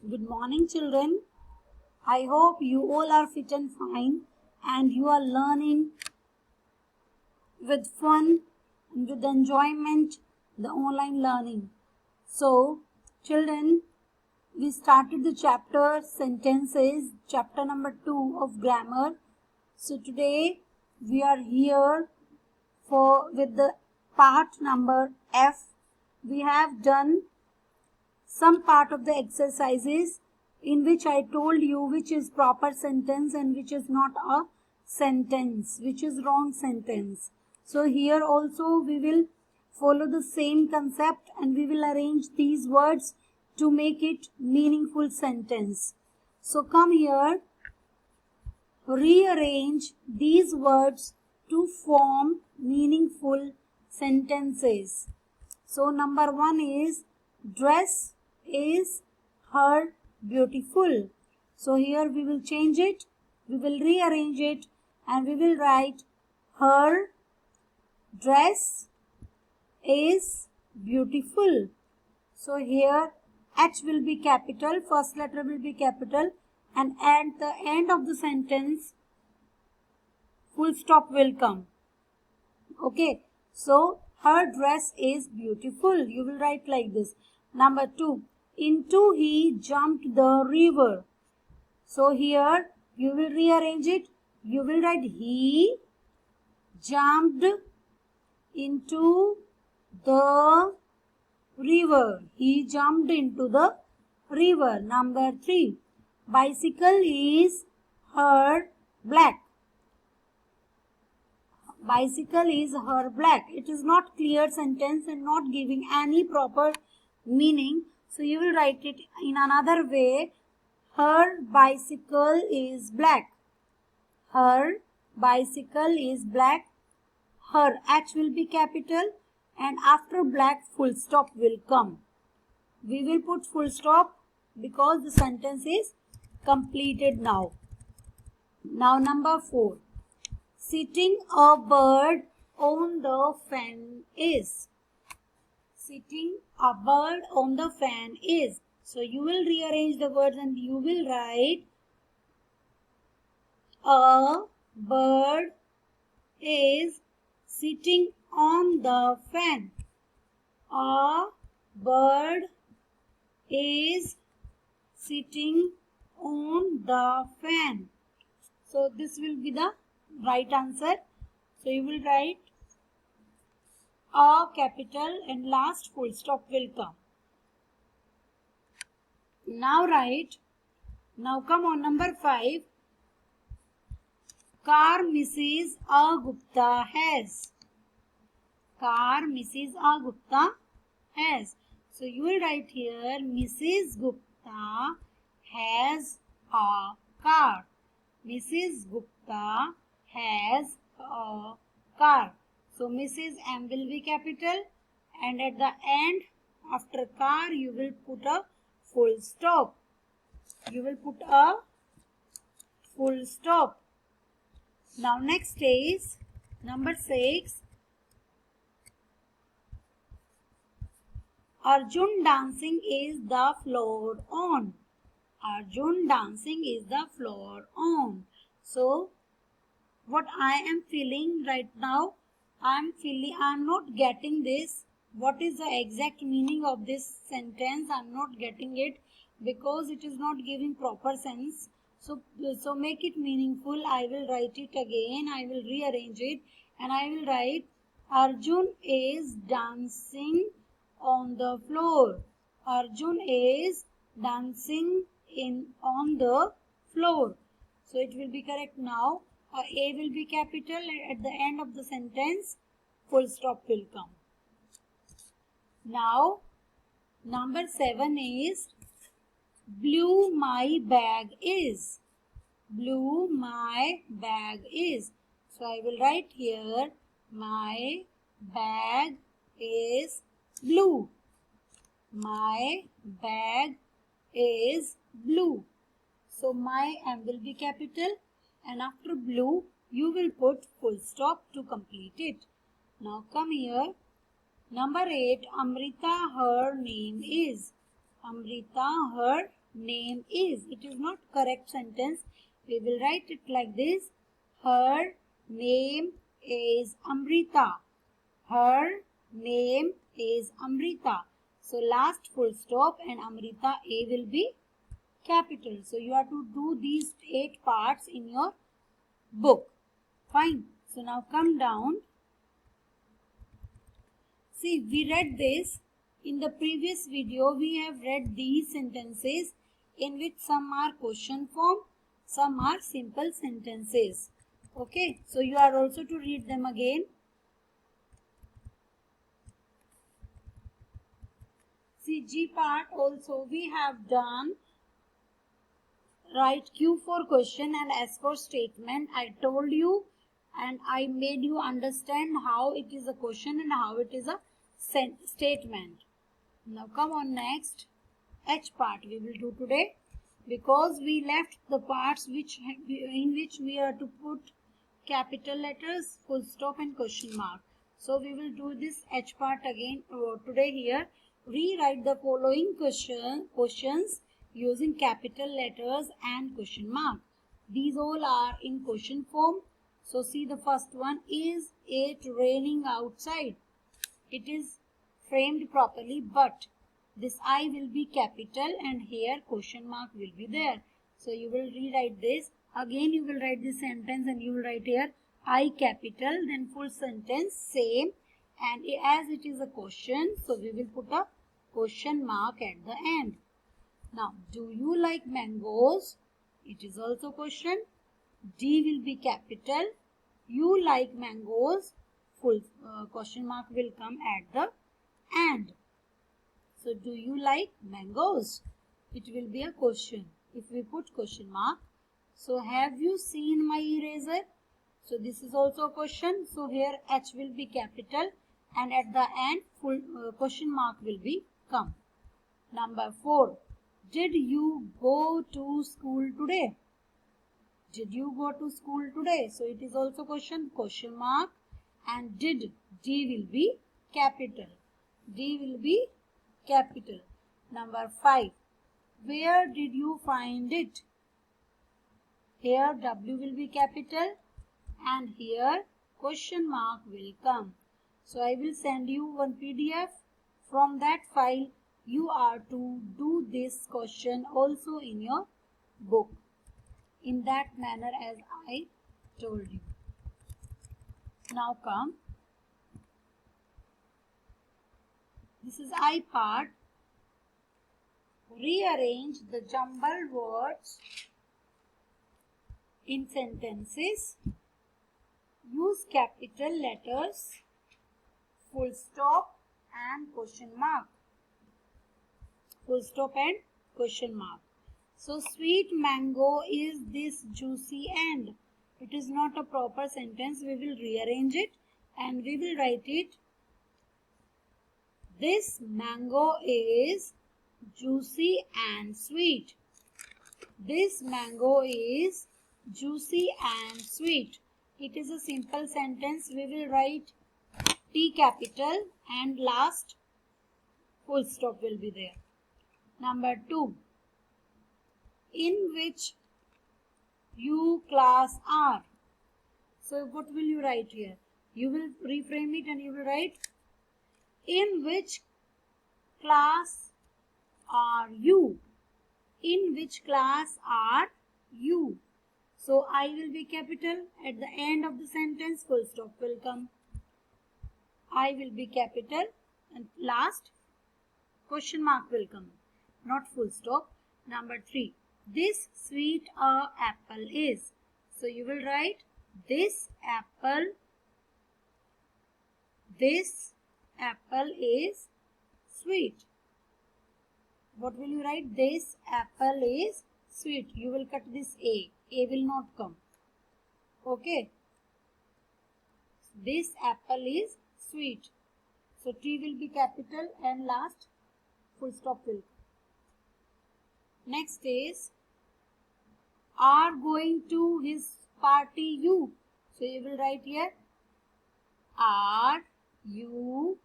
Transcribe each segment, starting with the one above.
Good morning, children. I hope you all are fit and fine and you are learning with fun and with enjoyment the online learning. So, children, we started the chapter sentences, chapter number 2 of grammar. So, today we are here with the part number F. We have done some part of the exercises in which I told you which is proper sentence and which is not a sentence, which is wrong sentence. So here also we will follow the same concept and we will arrange these words to make it meaningful sentence. So come here, rearrange these words to form meaningful sentences. So number 1 is dress is her beautiful. So here we will change it, we will rearrange it and we will write her dress is beautiful. So here H will be capital, first letter will be capital and at the end of the sentence full stop will come. Okay, so her dress is beautiful. You will write like this. Number 2, into he jumped the river. So here you will rearrange it. You will write he jumped into the river. He jumped into the river. Number 3, bicycle is her black. Bicycle is her black. It is not clear sentence and not giving any proper meaning. So you will write it in another way. Her bicycle is black. Her bicycle is black. Her H will be capital and after black full stop will come. We will put full stop because the sentence is completed now. Now number 4. Sitting a bird on the fan is. Sitting a bird on the fan is. So you will rearrange the words and you will write a bird is sitting on the fan. A bird is sitting on the fan. So this will be the right answer. So you will write a capital and last full stop will come. Now write, now come on number 5. Car Mrs. A Gupta has. Car Mrs. A Gupta has. So you will write here Mrs. Gupta has a car. Mrs. Gupta has a car. So Mrs. M will be capital and at the end after car you will put a full stop. You will put a full stop. Now next is number 6. Arjun dancing is the floor on. Arjun dancing is the floor on. So what I am feeling right now, I am not getting this. What is the exact meaning of this sentence? I am not getting it because it is not giving proper sense. So make it meaningful. I will write it again. I will rearrange it and I will write Arjun is dancing on the floor. Arjun is dancing on the floor. So it will be correct now. A will be capital and at the end of the sentence full stop will come. Now number 7 is blue my bag is. Blue my bag is. So I will write here my bag is blue. My bag is blue. So my M will be capital and after blue you will put full stop to complete it. Now come here. Number 8, Amrita her name is. Amrita her name is. It is not correct sentence. We will write it like this. Her name is Amrita. Her name is Amrita. So last full stop and Amrita A will be capital. So you have to do these 8 parts in your book. Fine. So now come down. See, we read this. In the previous video, we have read these sentences in which some are question form, some are simple sentences. Okay. So you are also to read them again. See, G part also we have done. Write Q for question and S for statement. I told you and I made you understand how it is a question and how it is a statement. Now come on next. H part we will do today because we left the parts in which we are to put capital letters, full stop and question mark. So we will do this H part again today here. Rewrite the following questions using capital letters and question mark. These all are in question form. So see the first one. Is it raining outside? It is framed properly, but this I will be capital and here question mark will be there. So you will rewrite this. Again you will write this sentence and you will write here I capital, then full sentence same, and as it is a question, so we will put a question mark at the end. Now, do you like mangoes? It is also question. D will be capital. You like mangoes? Full question mark will come at the end. So, do you like mangoes? It will be a question. If we put question mark. So, have you seen my eraser? So, this is also a question. So, here H will be capital and at the end full question mark will be come. Number 4. Did you go to school today? Did you go to school today? So it is also question mark and did, D will be capital. D will be capital. Number 5. Where did you find it? Here W will be capital and here question mark will come. So I will send you one PDF. From that file you are to do this question also in your book in that manner as I told you. Now come. This is I part. Rearrange the jumbled words in sentences. Use capital letters, full stop and question mark. Full stop and question mark. So, sweet mango is this juicy and. It is not a proper sentence. We will rearrange it and we will write it. This mango is juicy and sweet. This mango is juicy and sweet. It is a simple sentence. We will write T capital and last full stop will be there. Number 2. In which you class are? So what will you write here? You will reframe it and you will write in which class are you? In which class are you? So I will be capital. At the end of the sentence full stop will come. I will be capital and last question mark will come. Not full stop. Number 3. This sweet apple is. So you will write this apple is sweet. What will you write? This apple is sweet. You will cut this A. A will not come. Okay. This apple is sweet. So T will be capital and last full stop will come. Next is are going to his party you. So you will write here are you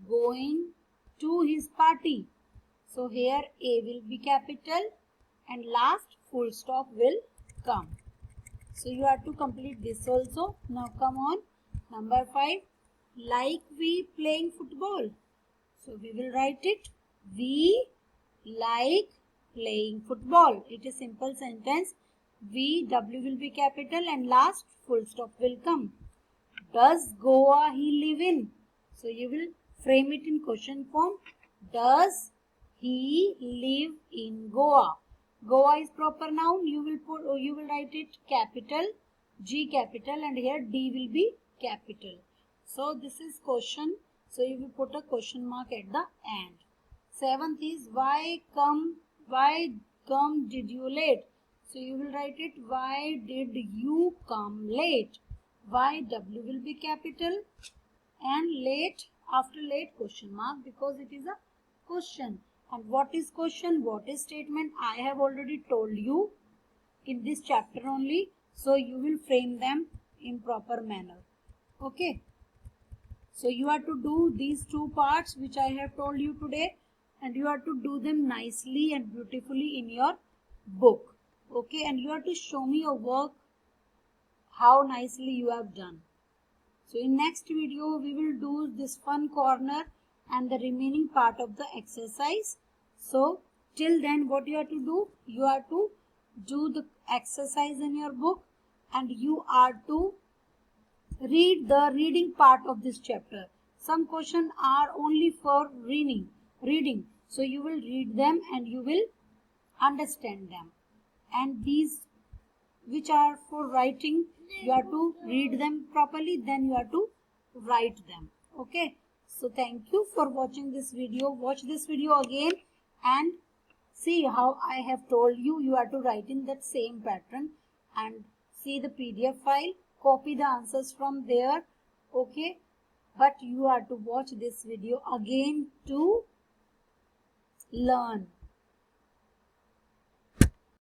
going to his party. So here A will be capital and last full stop will come. So you have to complete this also. Now come on. Number 5. Like we playing football. So we will write it. We like playing football. It is simple sentence. We, W will be capital and last full stop will come. Does Goa he live in? So you will frame it in question form. Does he live in Goa? Goa is proper noun. You will write it capital, G capital, and here D will be capital. So this is question. So you will put a question mark at the end. 7th is why come did you late? So you will write it why did you come late? Why, W will be capital and late, after late question mark because it is a question. And what is question? What is statement? I have already told you in this chapter only. So you will frame them in proper manner. Okay. So you have to do these two parts which I have told you today, and you have to do them nicely and beautifully in your book. Okay. And you have to show me your work, how nicely you have done. So in next video we will do this fun corner and the remaining part of the exercise. So till then what you have to do? You have to do the exercise in your book and you are to read the reading part of this chapter. Some questions are only for reading. So you will read them and you will understand them. And these which are for writing, you have to read them properly, then you have to write them. Okay. So thank you for watching this video. Watch this video again and see how I have told you. You have to write in that same pattern and see the PDF file. Copy the answers from there. Okay. But you have to watch this video again to learn.